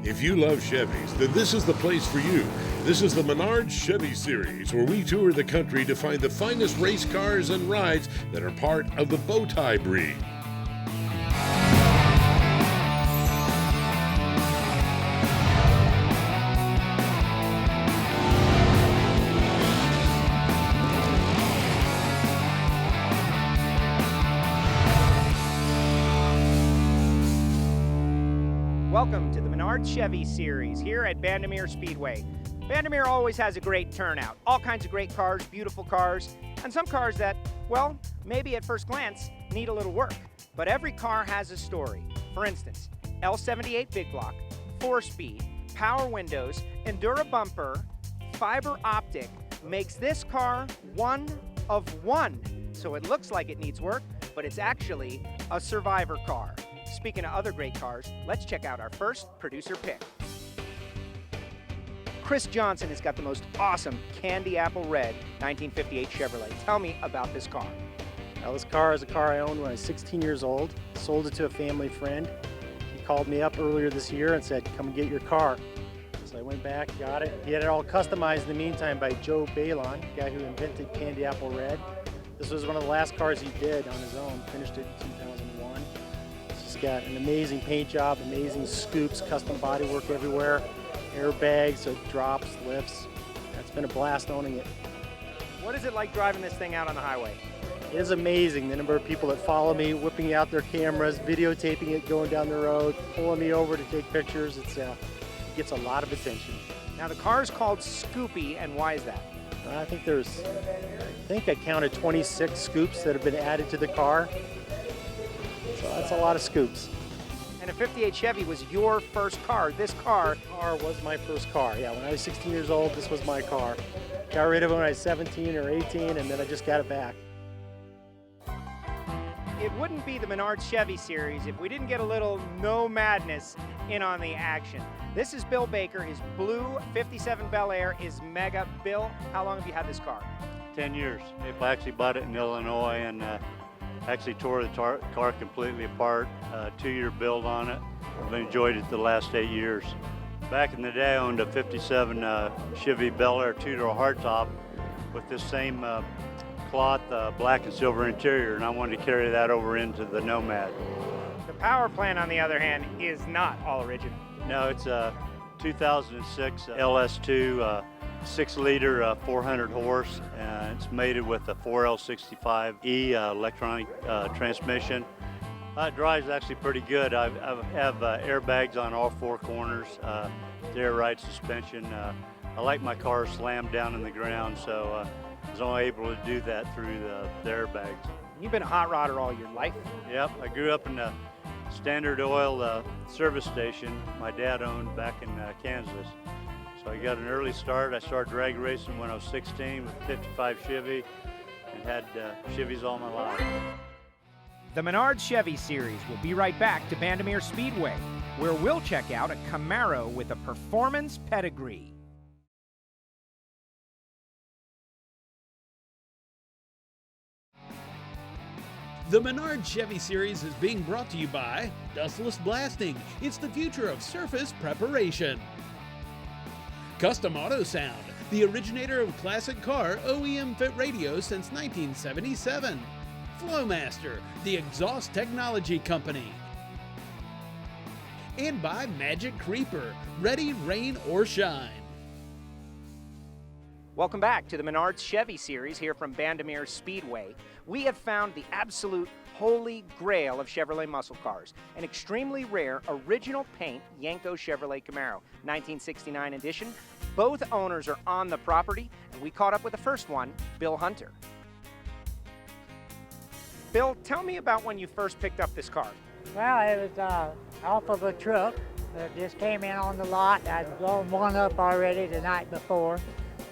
If you love Chevys, then this is the place for you. This is the Menards Chevy Series, where we tour the country to find the finest race cars and rides that are part of the Bowtie breed. Welcome to the Menards Chevy Series here at Bandimere Speedway. Bandimere always has a great turnout. All kinds of great cars, beautiful cars, and some cars that, well, maybe at first glance need a little work. But every car has a story. For instance, L78 Big Block, 4-speed, power windows, Endura bumper, fiber optic makes this car one of one. So it looks like it needs work, but it's actually a survivor car. Speaking of other great cars, let's check out our first producer pick. Chris Johnson has got the most awesome candy apple red 1958 Chevrolet. Tell me about this car. Now, this car is a car I owned when I was 16 years old. Sold it to a family friend. He called me up earlier this year and said, come and get your car. So I went back, got it. He had it all customized in the meantime by Joe Balon, the guy who invented candy apple red. This was one of the last cars he did on his own. Finished it in 2001. It's got an amazing paint job, amazing scoops, custom bodywork everywhere, airbags, so it drops, lifts. It's been a blast owning it. What is it like driving this thing out on the highway? It is amazing, the number of people that follow me, whipping out their cameras, videotaping it, going down the road, pulling me over to take pictures. It gets a lot of attention. Now the car is called Scoopy, and why is that? I think I counted 26 scoops that have been added to the car. So that's a lot of scoops. And a 58 Chevy was your first car. This car was my first car. Yeah, when I was 16 years old, this was my car. Got rid of it when I was 17 or 18, and then I just got it back. It wouldn't be the Menards Chevy Series if we didn't get a little No Madness in on the action. This is Bill Baker. His blue 57 Bel Air is mega. Bill, how long have you had this car? 10 years. I actually bought it in Illinois and actually tore the car completely apart. 2-year build on it. I've enjoyed it the last 8 years. Back in the day, I owned a 57 Chevy Bel Air 2-door hardtop with this same cloth black and silver interior, and I wanted to carry that over into the Nomad. The power plant, on the other hand, is not all original. No, it's a 2006 LS2 6-liter 400 horse, and it's mated with a 4L65E electronic transmission. It drives actually pretty good. I have airbags on all 4 corners, air ride suspension. I like my car slammed down in the ground, so I was only able to do that through the airbags. You've been a hot rodder all your life? Yep, I grew up in a Standard Oil service station my dad owned back in Kansas. So I got an early start. I started drag racing when I was 16 with 55 Chevy and had Chevys all my life. The Menards Chevy Series will be right back to Bandimere Speedway, where we'll check out a Camaro with a performance pedigree. The Menards Chevy Series is being brought to you by Dustless Blasting. It's the future of surface preparation. Custom Auto Sound, the originator of classic car OEM fit radios since 1977. Flowmaster, the exhaust technology company. And by Magic Creeper, ready, rain or shine. Welcome back to the Menards Chevy Series here from Bandimere Speedway. We have found the absolute holy grail of Chevrolet muscle cars, an extremely rare original paint Yenko Chevrolet Camaro, 1969 edition. Both owners are on the property, and we caught up with the first one, Bill Hunter. Bill, tell me about when you first picked up this car. Well, it was off of a truck that just came in on the lot. I'd blown one up already the night before.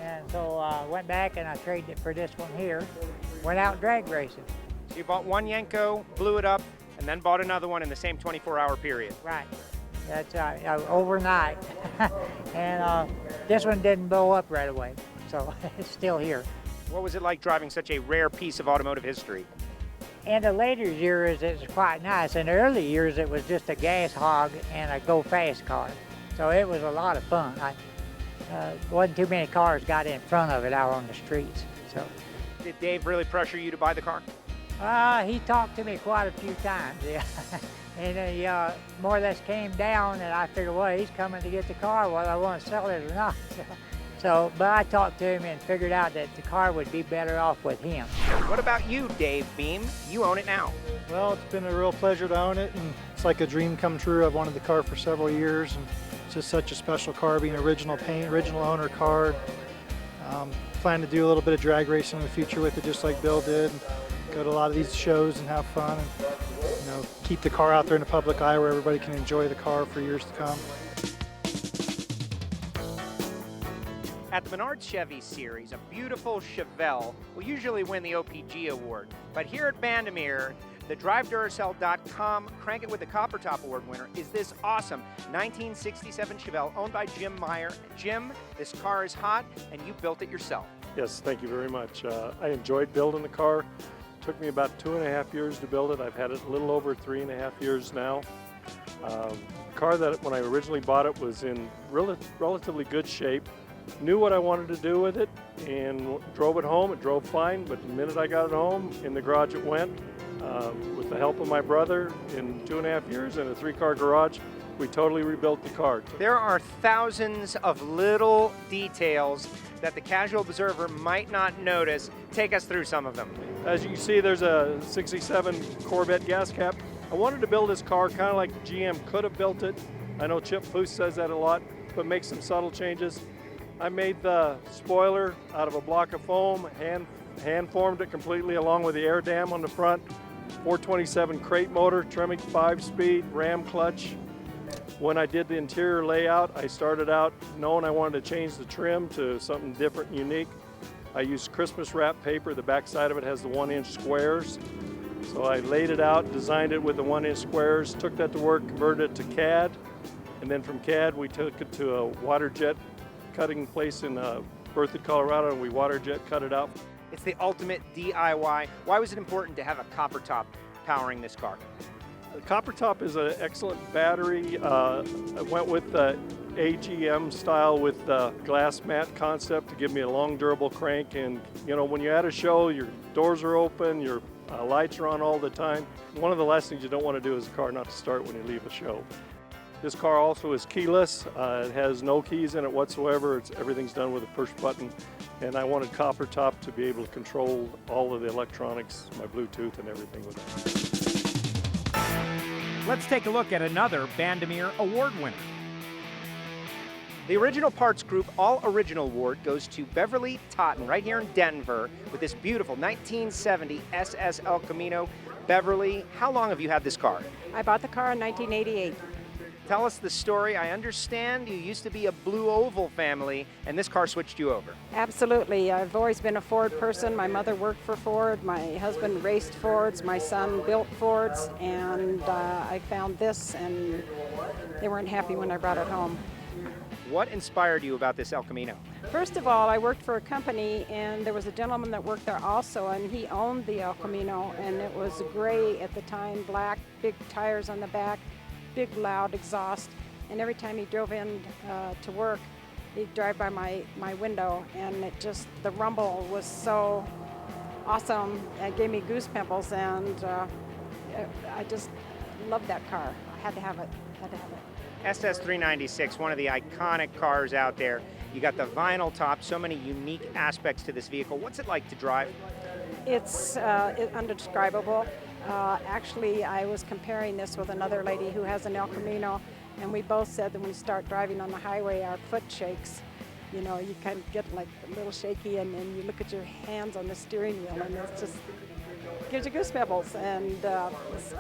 And so I went back and I traded it for this one here. Went out drag racing. So you bought one Yenko, blew it up, and then bought another one in the same 24-hour period. Right. That's overnight. And this one didn't blow up right away, so it's still here. What was it like driving such a rare piece of automotive history? In the later years, it was quite nice. In the early years, it was just a gas hog and a go-fast car. So it was a lot of fun. Wasn't too many cars got in front of it out on the streets. So Did Dave really pressure you to buy the car? he talked to me quite a few times, yeah. And he more or less came down, and I figured, well, he's coming to get the car, whether I want to sell it or not. But I talked to him and figured out that the car would be better off with him. What about you, Dave Beam? You own it now. Well, it's been a real pleasure to own it, and it's like a dream come true. I've wanted the car for several years, and it's just such a special car, being original paint, original owner car. Plan to do a little bit of drag racing in the future with it, just like Bill did. And go to a lot of these shows and have fun, and keep the car out there in the public eye where everybody can enjoy the car for years to come. At the Menards Chevy Series, a beautiful Chevelle will usually win the OPG award. But here at Bandimere, the DriveDuracell.com Crank It with the Copper Top Award winner is this awesome 1967 Chevelle owned by Jim Meyer. Jim, this car is hot, and you built it yourself. Yes, thank you very much. I enjoyed building the car. It took me about 2.5 years to build it. I've had it a little over 3.5 years now. The car that when I originally bought it was in relatively good shape. Knew what I wanted to do with it and drove it home. It drove fine, but the minute I got it home, in the garage it went. With the help of my brother, in 2.5 years in a 3-car garage, we totally rebuilt the car. There are thousands of little details that the casual observer might not notice. Take us through some of them. As you can see, there's a 67 Corvette gas cap. I wanted to build this car kind of like GM could have built it. I know Chip Foose says that a lot, but make some subtle changes. I made the spoiler out of a block of foam, hand formed it completely along with the air dam on the front. 427 crate motor, Tremec 5-speed, ram clutch. When I did the interior layout, I started out knowing I wanted to change the trim to something different and unique. I used Christmas wrap paper. The back side of it has the 1-inch squares. So I laid it out, designed it with the 1-inch squares, took that to work, converted it to CAD. And then from CAD, we took it to a water jet cutting place in Berthoud, Colorado, and we water jet cut it out. It's the ultimate DIY. Why was it important to have a copper top powering this car? The copper top is an excellent battery. I went with the AGM style with the glass mat concept to give me a long durable crank. And when you're at a show, your doors are open, your lights are on all the time. One of the last things you don't want to do is a car not to start when you leave a show. This car also is keyless. It has no keys in it whatsoever. Everything's done with a push button. And I wanted copper top to be able to control all of the electronics, my Bluetooth and everything with it. Let's take a look at another Bandimere Award winner. The Original Parts Group All Original Award goes to Beverly Totten right here in Denver with this beautiful 1970 SS El Camino. Beverly, how long have you had this car? I bought the car in 1988. Tell us the story. I understand you used to be a Blue Oval family, and this car switched you over. Absolutely. I've always been a Ford person. My mother worked for Ford. My husband raced Fords. My son built Fords. And I found this, and they weren't happy when I brought it home. What inspired you about this El Camino? First of all, I worked for a company, and there was a gentleman that worked there also, and he owned the El Camino, and it was gray at the time, black, big tires on the back, big loud exhaust, and every time he drove in to work, he'd drive by my window, and the rumble was so awesome. It gave me goose pimples, and I just loved that car. I had to have it. SS396, one of the iconic cars out there. You got the vinyl top, so many unique aspects to this vehicle. What's it like to drive? It's undescribable. Actually, I was comparing this with another lady who has an El Camino, and we both said that when we start driving on the highway, our foot shakes. You kind of get like a little shaky, and then you look at your hands on the steering wheel, and it just gives you goose pimples, and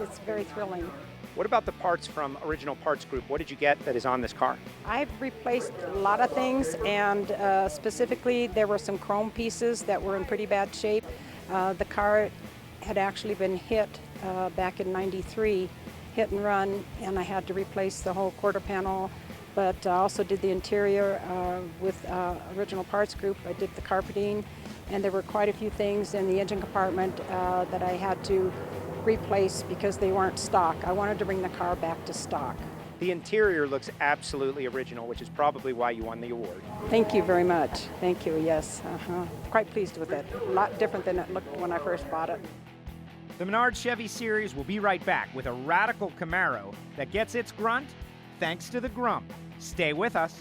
it's very thrilling. What about the parts from Original Parts Group? What did you get that is on this car? I've replaced a lot of things, and specifically there were some chrome pieces that were in pretty bad shape. The car had actually been hit back in '93, hit and run, and I had to replace the whole quarter panel, but I also did the interior with Original Parts Group. I did the carpeting, and there were quite a few things in the engine compartment that I had to replace because they weren't stock. I wanted to bring the car back to stock. The interior looks absolutely original, which is probably why you won the award. Thank you very much. Thank you, yes. Quite pleased with it. A lot different than it looked when I first bought it. The Menards Chevy Series will be right back with a radical Camaro that gets its grunt thanks to the grump. Stay with us.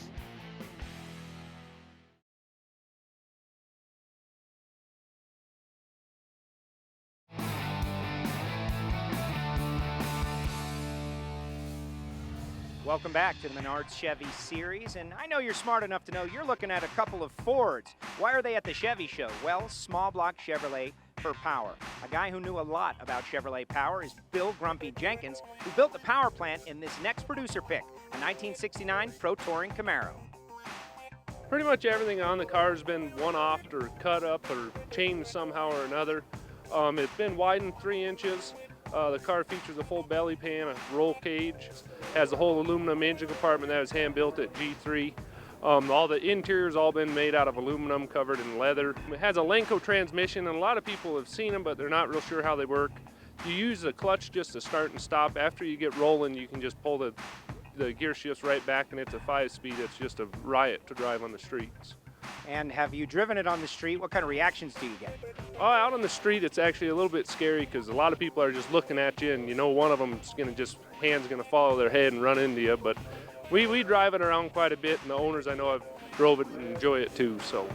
Welcome back to the Menards Chevy Series, and I know you're smart enough to know you're looking at a couple of Fords. Why are they at the Chevy show? Well, small block Chevrolet for power. A guy who knew a lot about Chevrolet power is Bill Grumpy Jenkins, who built the power plant in this next producer pick, a 1969 Pro Touring Camaro. Pretty much everything on the car has been one-offed or cut up or changed somehow or another. It's been widened 3 inches. The car features a full belly pan, a roll cage, has a whole aluminum engine compartment that was hand-built at G3. All the interior's all been made out of aluminum, covered in leather. It has a Lenco transmission, and a lot of people have seen them, but they're not real sure how they work. You use the clutch just to start and stop. After you get rolling, you can just pull the gear shifts right back, and it's a 5-speed. It's just a riot to drive on the streets. And have you driven it on the street? What kind of reactions do you get? Out on the street, it's actually a little bit scary because a lot of people are just looking at you, and you know one of them's hand's gonna follow their head and run into you. But we drive it around quite a bit, and the owners I know have drove it and enjoy it too. So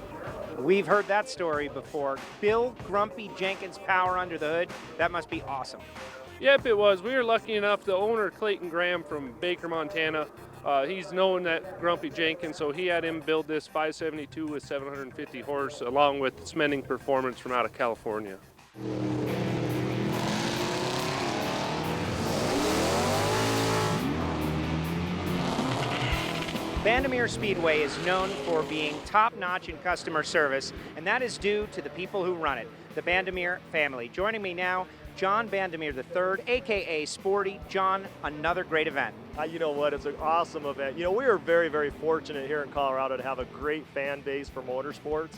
we've heard that story before. Bill Grumpy Jenkins power under the hood. That must be awesome. Yep, it was. We were lucky enough. The owner, Clayton Graham from Baker, Montana, he's known that Grumpy Jenkins, so he had him build this 572 with 750 horse, along with Smending Performance from out of California. Bandimere Speedway is known for being top-notch in customer service, and that is due to the people who run it, the Bandimere family. Joining me now, John Bandimere III, a.k.a. Sporty. John, another great event. You know what, it's an awesome event. You know, we are very, very fortunate here in Colorado to have a great fan base for motorsports.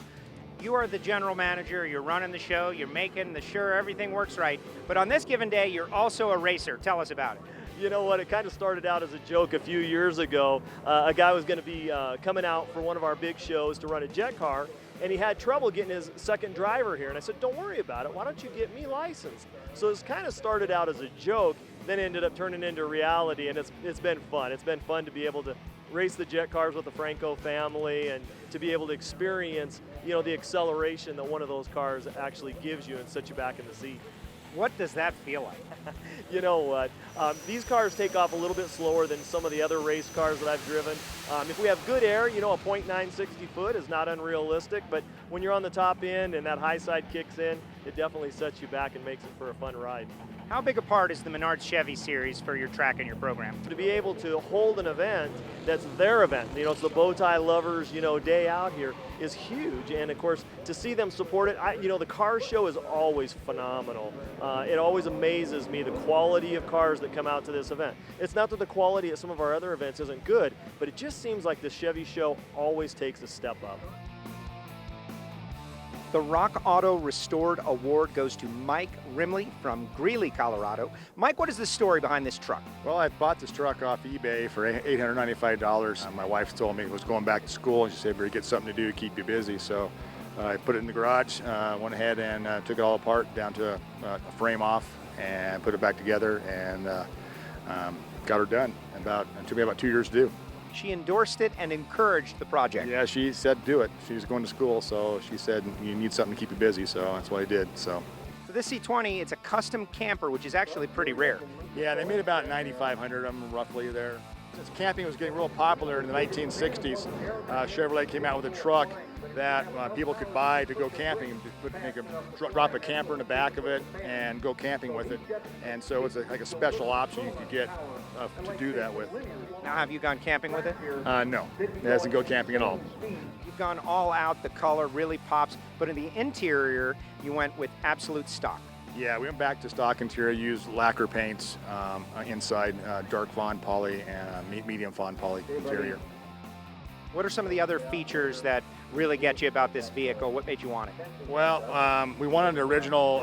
You are the general manager, you're running the show, you're making sure everything works right, but on this given day, you're also a racer. Tell us about it. You know what, it kind of started out as a joke a few years ago. A guy was going to be coming out for one of our big shows to run a jet car, and he had trouble getting his second driver here. And I said, don't worry about it, why don't you get me licensed? So it's kind of started out as a joke, then ended up turning into reality, and it's been fun. It's been fun to be able to race the jet cars with the Franco family and to be able to experience, you know, the acceleration that one of those cars actually gives you and set you back in the seat. What does that feel like? You know what? These cars take off a little bit slower than some of the other race cars that I've driven. If we have good air, you know, a .960 foot is not unrealistic, but when you're on the top end and that high side kicks in, it definitely sets you back and makes it for a fun ride. How big a part is the Menards Chevy Series for your track and your program? To be able to hold an event that's their event, you know, it's the bow tie lovers, you know, day out here, is huge. And of course, to see them support it, you know, the car show is always phenomenal. It always amazes me, the quality of cars that come out to this event. It's not that the quality at some of our other events isn't good, but it just seems like the Chevy show always takes a step up. The Rock Auto Restored Award goes to Mike Rimley from Greeley, Colorado. Mike, what is the story behind this truck? Well, I bought this truck off eBay for $895. My wife told me it was going back to school, and she said, better get something to do to keep you busy. So I put it in the garage, went ahead and took it all apart down to a frame off and put it back together and got her done. It took me about 2 years to do. She endorsed it and encouraged the project. Yeah, she said do it. She was going to school, so she said you need something to keep you busy, so that's what I did. So for this C20, it's a custom camper, which is actually pretty rare. Yeah, they made about 9,500 of them roughly there. Since camping was getting real popular in the 1960s, Chevrolet came out with a truck that people could buy to go camping, drop a camper in the back of it and go camping with it. And so it's like a special option you could get to do that with. Now, have you gone camping with it? No, it doesn't go camping at all. You've gone all out, the color really pops, but in the interior, you went with absolute stock. Yeah, we went back to stock interior, used lacquer paints inside, dark fawn poly and medium fawn poly interior. What are some of the other features that really get you about this vehicle? What made you want it? Well, we wanted an original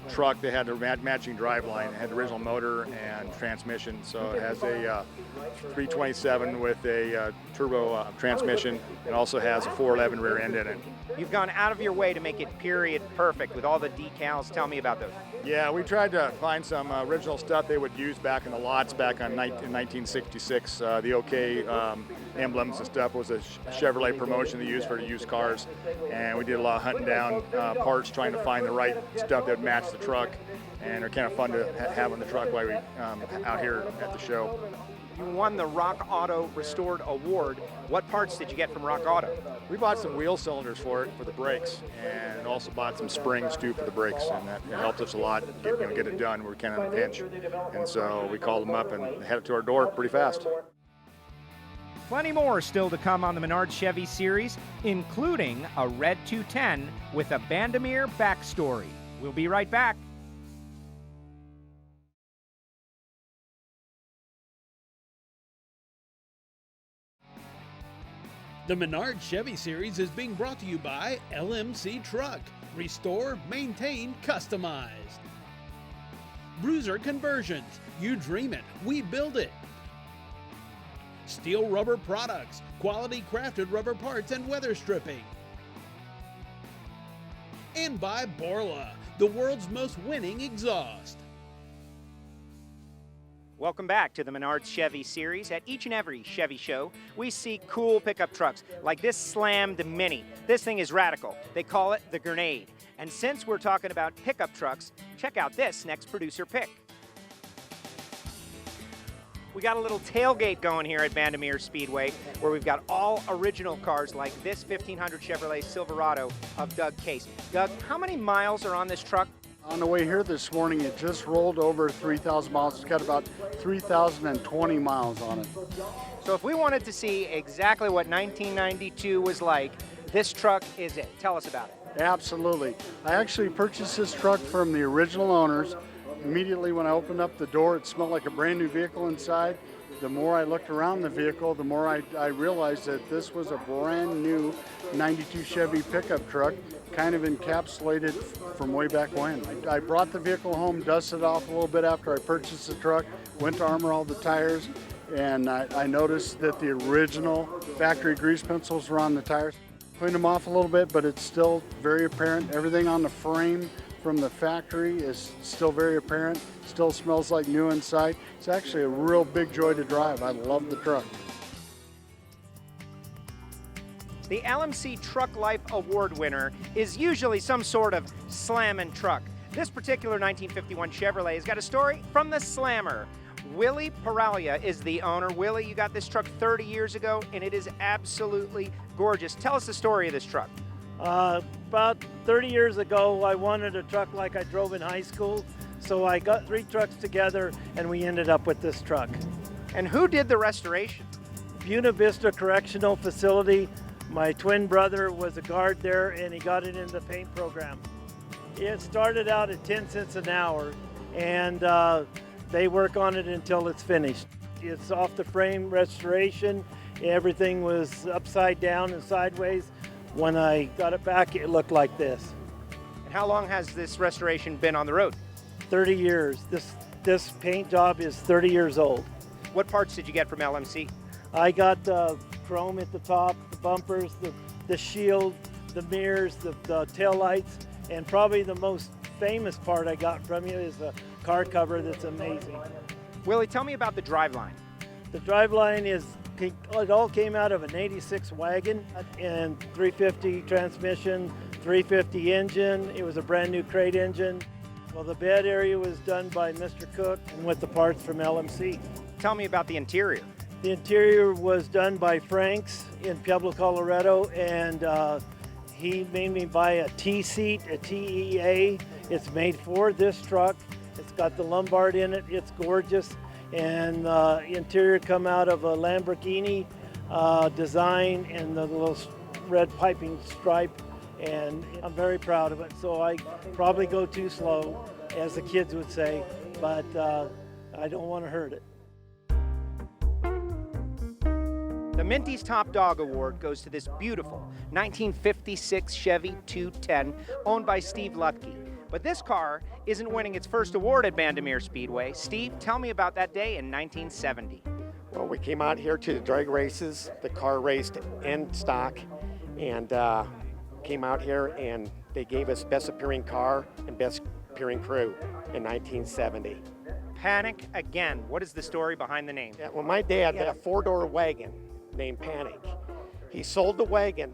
truck that had a matching driveline. It had the original motor and transmission, so it has a 327 with a turbo transmission. It also has a 411 rear end in it. You've gone out of your way to make it period perfect with all the decals. Tell me about those. Yeah, we tried to find some original stuff they would use back in the lots back in 1966. The OK emblems and stuff was a Chevrolet promotion they used for used cars, and we did a lot of hunting down parts, trying to find the right stuff that would match the truck, and they're kind of fun to have on the truck while we out here at the show. You won the Rock Auto Restored Award. What parts did you get from Rock Auto? We bought some wheel cylinders for it, for the brakes, and also bought some springs too for the brakes, and that helped us a lot get it done. We're kind of in a pinch, and so we called them up and had it to our door pretty fast. Plenty more still to come on the Menards Chevy series, including a red 210 with a Bandamere backstory. We'll be right back. The Menards Chevy series is being brought to you by LMC Truck. Restore, maintain, customized. Bruiser Conversions. You dream it, we build it. Steel Rubber Products. Quality crafted rubber parts and weather stripping. And by Borla, the world's most winning exhaust. Welcome back to the Menards Chevy series. At each and every Chevy show, we see cool pickup trucks like this slammed Mini. This thing is radical. They call it the Grenade. And since we're talking about pickup trucks, check out this next producer pick. We got a little tailgate going here at Bandamere Speedway where we've got all original cars like this 1500 Chevrolet Silverado of Doug Case. Doug, how many miles are on this truck? On the way here this morning, it just rolled over 3,000 miles. It's got about 3,020 miles on it. So if we wanted to see exactly what 1992 was like, this truck is it. Tell us about it. Absolutely. I actually purchased this truck from the original owners. Immediately when I opened up the door, it smelled like a brand new vehicle inside. The more I looked around the vehicle, the more I realized that this was a brand new 92 Chevy pickup truck, kind of encapsulated from way back when. I brought the vehicle home, dusted off a little bit after I purchased the truck, went to armor all the tires, and I noticed that the original factory grease pencils were on the tires. Cleaned them off a little bit, but it's still very apparent. Everything on the frame from the factory is still very apparent, still smells like new inside. It's actually a real big joy to drive. I love the truck. The LMC Truck Life Award winner is usually some sort of slammin' truck. This particular 1951 Chevrolet has got a story from the slammer. Willie Paralia is the owner. Willie, you got this truck 30 years ago, and it is absolutely gorgeous. Tell us the story of this truck. About 30 years ago, I wanted a truck like I drove in high school, so I got 3 trucks together, and we ended up with this truck. And who did the restoration? Buena Vista Correctional Facility. My twin brother was a guard there, and he got it in the paint program. It started out at 10 cents an hour, and they work on it until it's finished. It's off the frame restoration. Everything was upside down and sideways. When I got it back, it looked like this. And how long has this restoration been on the road? 30 years. This paint job is 30 years old. What parts did you get from LMC? I got the chrome at the top, the bumpers, the shield, the mirrors, the tail lights, and probably the most famous part I got from you is a car cover that's amazing. Willie, tell me about the driveline. The driveline it all came out of an 86 wagon and 350 transmission, 350 engine. It was a brand new crate engine. Well, the bed area was done by Mr. Cook and with the parts from LMC. Tell me about the interior. The interior was done by Frank's in Pueblo, Colorado, and he made me buy a T-seat, a TEA. It's made for this truck. It's got the Lombard in it. It's gorgeous. And the interior come out of a Lamborghini design and the little red piping stripe. And I'm very proud of it. So I probably go too slow, as the kids would say, but I don't want to hurt it. The The Minty's Top Dog Award goes to this beautiful 1956 Chevy 210 owned by Steve Lutke. But this car isn't winning its first award at Bandimere Speedway. Steve, tell me about that day in 1970. Well, we came out here to the drag races. The car raced in stock and came out here and they gave us Best Appearing Car and Best Appearing Crew in 1970. Panic again. What is the story behind the name? Yeah, well, my dad had a four-door wagon named Panic. He sold the wagon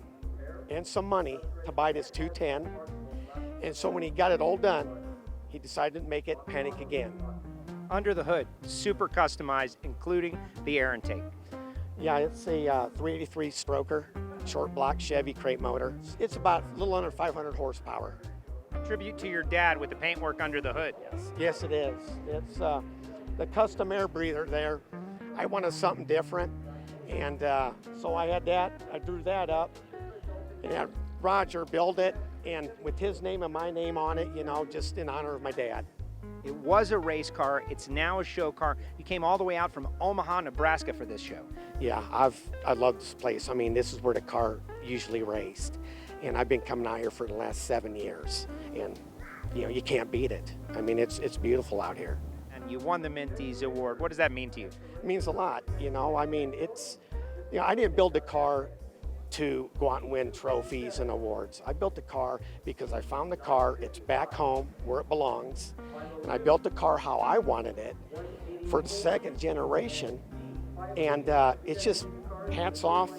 and some money to buy this 210. And so when he got it all done, he decided to make it Panic again. Under the hood, super customized, including the air intake. Yeah, it's a 383 stroker, short block Chevy crate motor. It's about a little under 500 horsepower. A tribute to your dad with the paintwork under the hood. Yes, it is. It's the custom air breather there. I wanted something different, and so I had that. I drew that up, and had Roger build it, and with his name and my name on it, you know, just in honor of my dad. It was a race car. It's now a show car. You came all the way out from Omaha, Nebraska for this show. Yeah, I love this place. I mean, this is where the car usually raced, and I've been coming out here for the last 7 years, and you know, you can't beat it. I mean, it's beautiful out here. And you won the Minty's Award. What does that mean to you? It means a lot, you know. I mean, it's, you know, I didn't build the car to go out and win trophies and awards. I built the car because I found the car, it's back home where it belongs, and I built the car how I wanted it for the second generation, and it's just hats off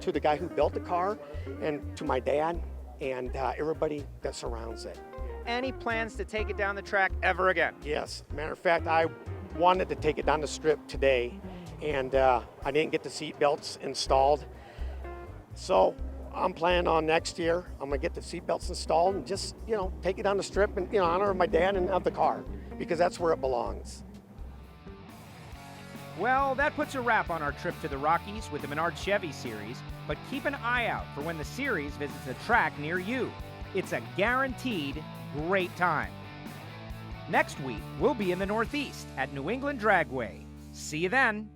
to the guy who built the car and to my dad and everybody that surrounds it. Any plans to take it down the track ever again? Yes, matter of fact, I wanted to take it down the strip today, and I didn't get the seat belts installed. So I'm planning on next year, I'm gonna get the seat belts installed and just, you know, take it down the strip and, you know, honor my dad and of the car, because that's where it belongs. Well, that puts a wrap on our trip to the Rockies with the Menards Chevy Series, but keep an eye out for when the series visits a track near you. It's a guaranteed great time. Next week, we'll be in the Northeast at New England Dragway. See you then.